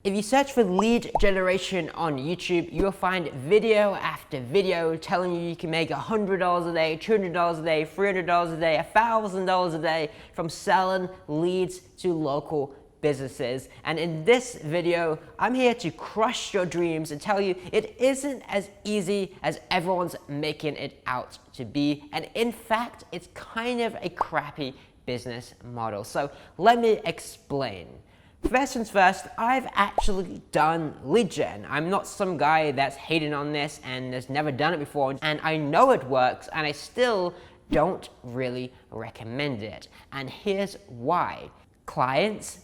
If you search for lead generation on YouTube, you'll find video after video telling you can make $100 a day, $200 a day, $300 a day, $1,000 a day from selling leads to local businesses. And in this video, I'm here to crush your dreams and tell you it isn't as easy as everyone's making it out to be. And in fact, it's kind of a crappy business model. So let me explain. First things first, I've actually done lead gen. I'm not some guy that's hating on this and has never done it before, and I know it works, and I still don't really recommend it. And here's why. Clients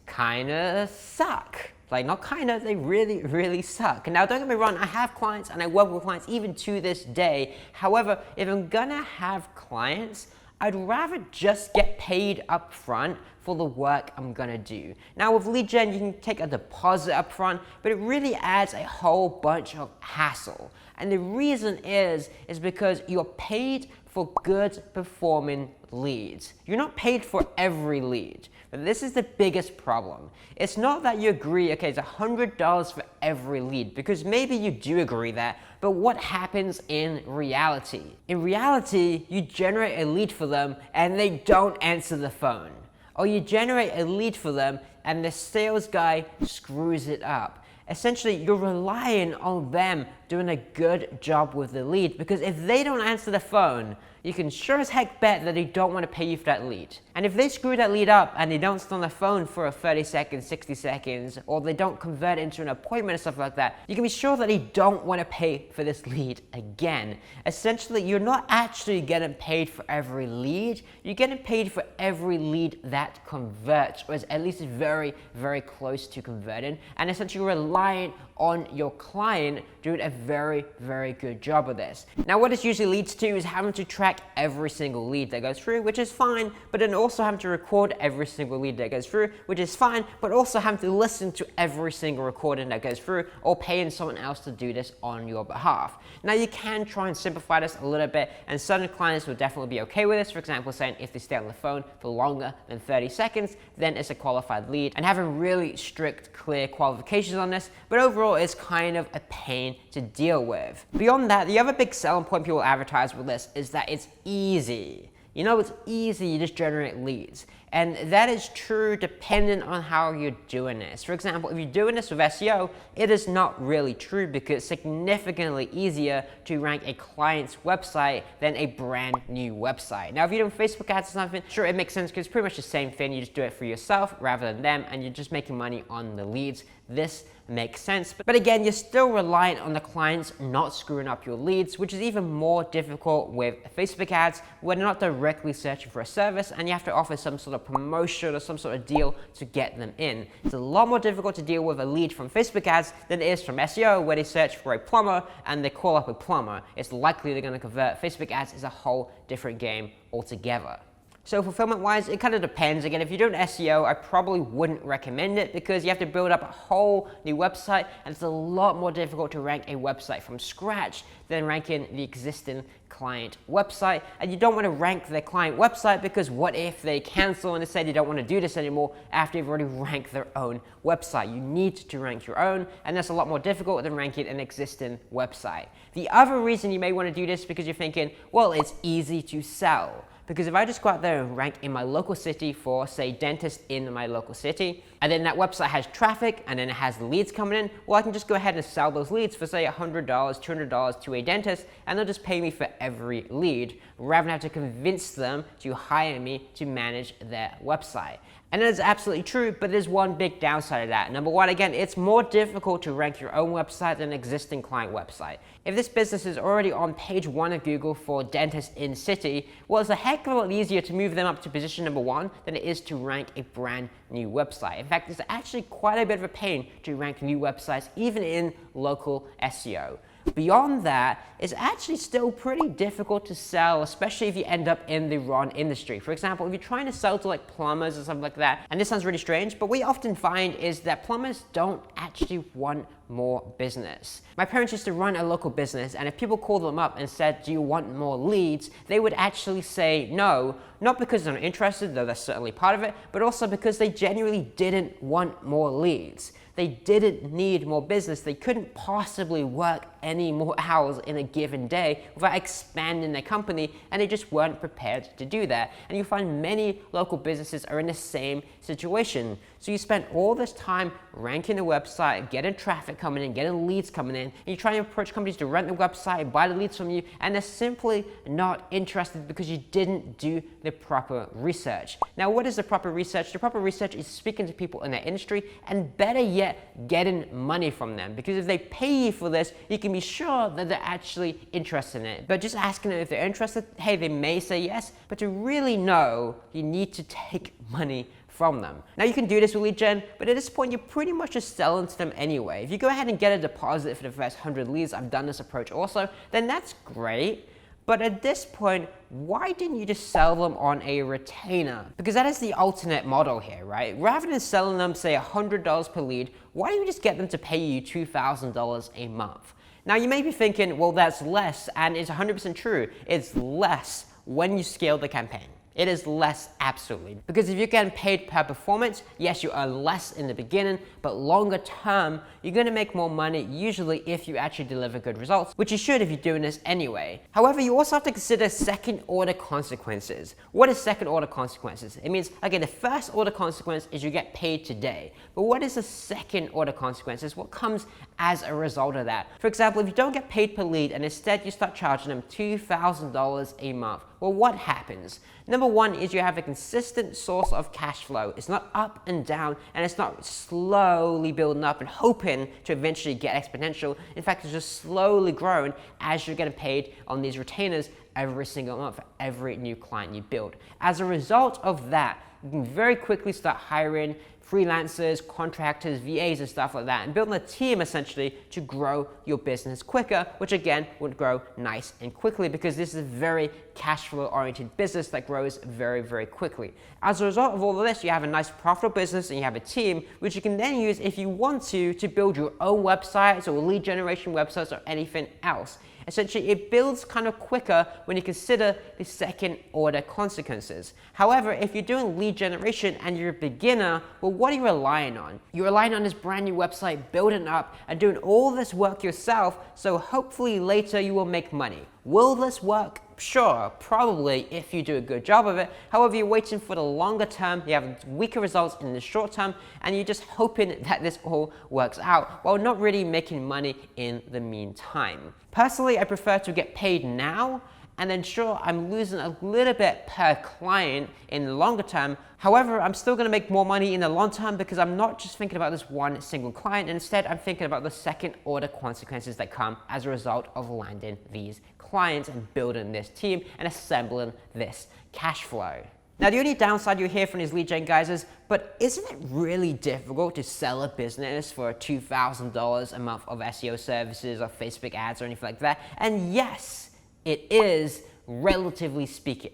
kinda suck. Like, not kinda, they really suck. Now, don't get me wrong, I have clients and I work with clients even to this day. However, if I'm gonna have clients, I'd rather just get paid up front for the work I'm gonna do. Now with lead gen, you can take a deposit up front, but it really adds a whole bunch of hassle. And the reason is because you're paid for good performing leads. You're not paid for every lead. But this is the biggest problem. It's not that you agree, okay, it's $100 for every lead, because maybe you do agree that, but what happens in reality? In reality, you generate a lead for them and they don't answer the phone. Or you generate a lead for them and the sales guy screws it up. Essentially, you're relying on them doing a good job with the lead, because if they don't answer the phone, you can sure as heck bet that they don't want to pay you for that lead. And if they screw that lead up and they don't stay on the phone for 30 seconds, 60 seconds, or they don't convert it into an appointment and stuff like that, you can be sure that they don't want to pay for this lead again. Essentially, you're not actually getting paid for every lead, you're getting paid for every lead that converts, or is at least very close to converting, and essentially relying on your client doing a very good job of this. Now what this usually leads to is having to track every single lead that goes through, which is fine, but then also having to record every single lead that goes through, which is fine, but also having to listen to every single recording that goes through, or paying someone else to do this on your behalf. Now you can try and simplify this a little bit, and certain clients will definitely be okay with this. For example, saying if they stay on the phone for longer than 30 seconds, then it's a qualified lead, and having really strict, clear qualifications on this, but overall it's kind of a pain to deal with. Beyond that, the other big selling point people advertise with this is that it's easy. You know, it's easy, you just generate leads. And that is true depending on how you're doing this. For example, if you're doing this with SEO, it is not really true, because it's significantly easier to rank a client's website than a brand new website. Now, if you're doing Facebook ads or something, sure, it makes sense because it's pretty much the same thing. You just do it for yourself rather than them, and you're just making money on the leads. This makes sense. But again, you're still reliant on the clients not screwing up your leads, which is even more difficult with Facebook ads, where they're not directly searching for a service and you have to offer some sort of promotion or some sort of deal to get them in. It's a lot more difficult to deal with a lead from Facebook ads than it is from SEO, where they search for a plumber and they call up a plumber. It's likely they're going to convert. Facebook ads is a whole different game altogether. So fulfillment wise, it kind of depends. Again, if you're doing SEO, I probably wouldn't recommend it, because you have to build up a whole new website, and it's a lot more difficult to rank a website from scratch than ranking the existing client website. And you don't want to rank the client website, because what if they cancel and they say they don't want to do this anymore after you've already ranked their own website? You need to rank your own, and that's a lot more difficult than ranking an existing website. The other reason you may want to do this is because you're thinking, well, it's easy to sell. Because if I just go out there and rank in my local city for, say, dentist in my local city, and then that website has traffic and then it has leads coming in, well, I can just go ahead and sell those leads for, say, $100, $200 to a dentist, and they'll just pay me for every lead, rather than have to convince them to hire me to manage their website. And that is absolutely true, but there's one big downside of that. Number one, again, it's more difficult to rank your own website than an existing client website. If this business is already on page 1 of Google for dentist in city, well, it's a heck of a lot easier to move them up to position number 1 than it is to rank a brand new website. In fact, it's actually quite a bit of a pain to rank new websites, even in local SEO. Beyond that, it's actually still pretty difficult to sell, especially if you end up in the wrong industry. For example, if you're trying to sell to like plumbers or something like that, and this sounds really strange, but what we often find is that plumbers don't actually want more business. My parents used to run a local business, and if people called them up and said, do you want more leads, they would actually say no, not because they're not interested, though that's certainly part of it, but also because they genuinely didn't want more leads. They didn't need more business. They couldn't possibly work any more hours in a given day without expanding their company, and they just weren't prepared to do that. And you find many local businesses are in the same situation. So you spend all this time ranking the website, getting traffic coming in, getting leads coming in, and you try to approach companies to rent the website, buy the leads from you, and they're simply not interested because you didn't do the proper research. Now, what is the proper research? The proper research is speaking to people in their industry, and better yet, getting money from them. Because if they pay you for this, you can be sure that they're actually interested in it. But just asking them if they're interested, hey, they may say yes, but to really know, you need to take money from them. Now you can do this with lead gen, but at this point you're pretty much just selling to them anyway. If you go ahead and get a deposit for the first 100 leads, I've done this approach also, then that's great. But at this point, why didn't you just sell them on a retainer? Because that is the alternate model here, right? Rather than selling them, say, $100 per lead, why don't you just get them to pay you $2,000 a month? Now you may be thinking, well, that's less, and it's 100% true. It's less when you scale the campaign. It is less, absolutely. Because if you're getting paid per performance, yes, you earn less in the beginning, but longer term, you're gonna make more money usually if you actually deliver good results, which you should if you're doing this anyway. However, you also have to consider second order consequences. What is second order consequences? It means, okay, the first order consequence is you get paid today, but what is the second order consequences? What comes as a result of that? For example, if you don't get paid per lead and instead you start charging them $2,000 a month, well, what happens? Number one is you have a consistent source of cash flow. It's not up and down, and it's not slowly building up and hoping to eventually get exponential. In fact, it's just slowly growing as you're getting paid on these retainers every single month for every new client you build. As a result of that, you can very quickly start hiring freelancers, contractors, VAs, and stuff like that, and building a team essentially to grow your business quicker, which again would grow nice and quickly because this is a very cash flow oriented business that grows very, very quickly. As a result of all of this, you have a nice profitable business and you have a team which you can then use if you want to build your own websites or lead generation websites or anything else. Essentially, it builds kind of quicker when you consider the second order consequences. However, if you're doing lead generation and you're a beginner, well, what are you relying on? You're relying on this brand new website, building up and doing all this work yourself, so hopefully later you will make money. Will this work? Sure, probably if you do a good job of it. However, you're waiting for the longer term, you have weaker results in the short term, and you're just hoping that this all works out while not really making money in the meantime. Personally, I prefer to get paid now, and then sure, I'm losing a little bit per client in the longer term. However, I'm still gonna make more money in the long term because I'm not just thinking about this one single client. Instead, I'm thinking about the second order consequences that come as a result of landing these clients and building this team and assembling this cash flow. Now, the only downside you hear from these lead gen guys is, but isn't it really difficult to sell a business for $2,000 a month of SEO services or Facebook ads or anything like that? And yes, it is, relatively speaking.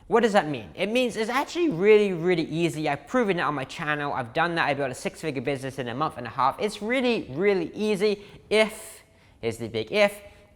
What does that mean? It means it's actually really, really easy. I've proven it on my channel. I've done that. I built a 6-figure business in a month and a half. It's really, really easy if, here's the big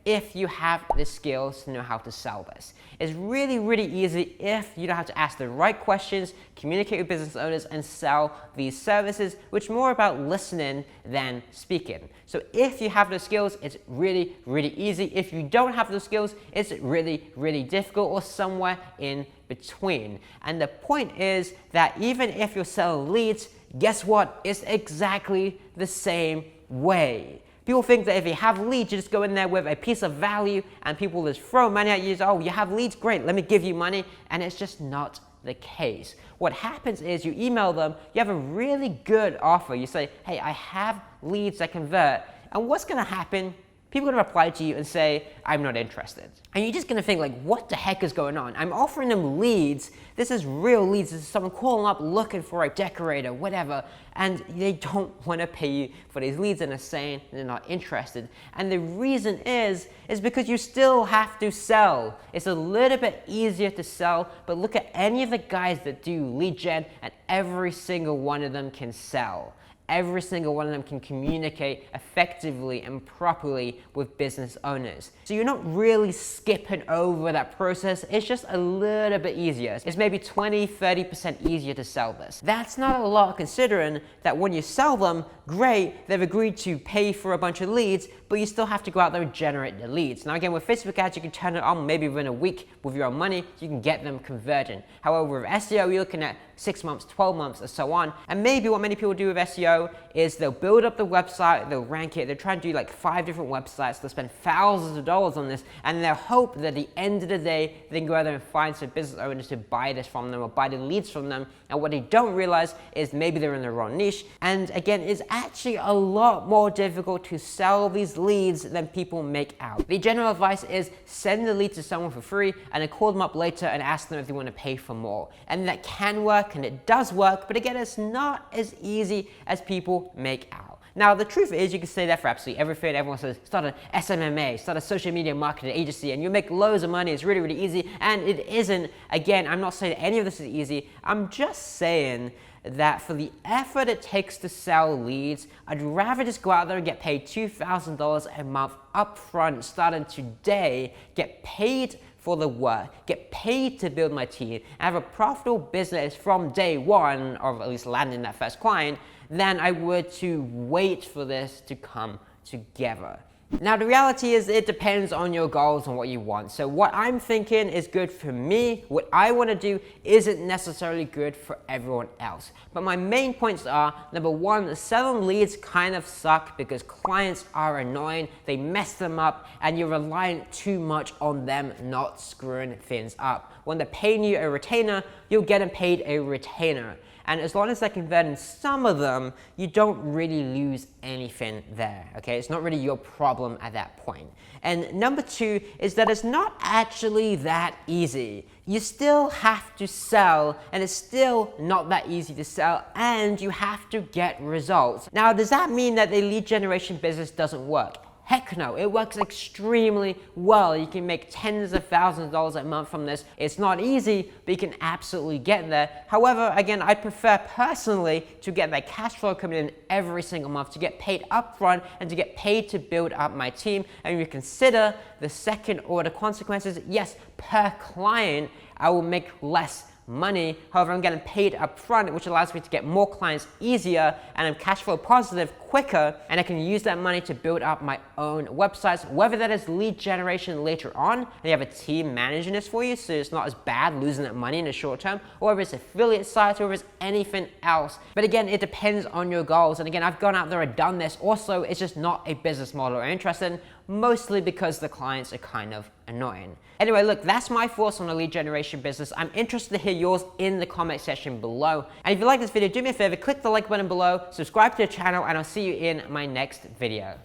if you have the skills to know how to sell this. It's really, really easy if you know how to ask the right questions, communicate with business owners, and sell these services, which is more about listening than speaking. So if you have those skills, it's really, really easy. If you don't have those skills, it's really, really difficult or somewhere in between. And the point is that even if you're selling leads, guess what? It's exactly the same way. People think that if you have leads, you just go in there with a piece of value and people just throw money at you. Oh, you have leads? Great, let me give you money. And it's just not the case. What happens is you email them, you have a really good offer. You say, hey, I have leads that convert. And what's gonna happen? People are gonna reply to you and say, I'm not interested. And you're just gonna think like, what the heck is going on? I'm offering them leads. This is real leads. This is someone calling up looking for a decorator, whatever. And they don't wanna pay you for these leads and they're saying they're not interested. And the reason is because you still have to sell. It's a little bit easier to sell, but look at any of the guys that do lead gen and every single one of them can sell. every single one of them can communicate effectively and properly with business owners. So you're not really skipping over that process, it's just a little bit easier. It's maybe 20-30% easier to sell this. That's not a lot considering that when you sell them, great, they've agreed to pay for a bunch of leads, but you still have to go out there and generate the leads. Now again, with Facebook ads, you can turn it on maybe within a week with your own money, you can get them converting. However, with SEO, you're looking at 6 months, 12 months, and so on. And maybe what many people do with SEO is they'll build up the website, they'll rank it, they'll try and do like 5 different websites, they'll spend thousands of dollars on this, and they'll hope that at the end of the day, they can go out there and find some business owners to buy this from them or buy the leads from them. And what they don't realize is maybe they're in the wrong niche. And again, it's actually a lot more difficult to sell these leads than people make out. The general advice is send the lead to someone for free and then call them up later and ask them if they want to pay for more. And that can work and it does work, but again, it's not as easy as people make out. Now, the truth is, you can say that for absolutely everything. Everyone says, start an SMMA, start a social media marketing agency, and you'll make loads of money. It's really, really easy. And it isn't. Again, I'm not saying any of this is easy. I'm just saying that for the effort it takes to sell leads, I'd rather just go out there and get paid $2,000 a month upfront, starting today, get paid for the work, get paid to build my team, and have a profitable business from day one, or at least landing that first client, than I would to wait for this to come together. Now, the reality is it depends on your goals and what you want. So what I'm thinking is good for me, what I want to do isn't necessarily good for everyone else. But my main points are, number one, selling leads kind of suck because clients are annoying, they mess them up, and you're relying too much on them not screwing things up. When they're paying you a retainer, you'll get them paid a retainer. And as long as they're converting some of them, you don't really lose anything there, okay? It's not really your problem at that point. And number two is that it's not actually that easy. You still have to sell, and it's still not that easy to sell, and you have to get results. Now, does that mean that the lead generation business doesn't work? Heck no, it works extremely well. You can make tens of thousands of dollars a month from this. It's not easy, but you can absolutely get there. However, again, I prefer personally to get that cash flow coming in every single month, to get paid upfront and to get paid to build up my team. And you consider the second order consequences, yes, per client, I will make less money. However, I'm getting paid up front, which allows me to get more clients easier, and I'm cash flow positive quicker, and I can use that money to build up my own websites, whether that is lead generation later on, and you have a team managing this for you, so it's not as bad losing that money in the short term, or if it's affiliate sites, or if it's anything else. But again, it depends on your goals. And again, I've gone out there and done this. Also, it's just not a business model I'm interested in, mostly because the clients are kind of annoying. Anyway, look, that's my thoughts on the lead generation business. I'm interested to hear yours in the comment section below. And if you like this video, do me a favor, click the like button below, subscribe to the channel, and I'll see you in my next video.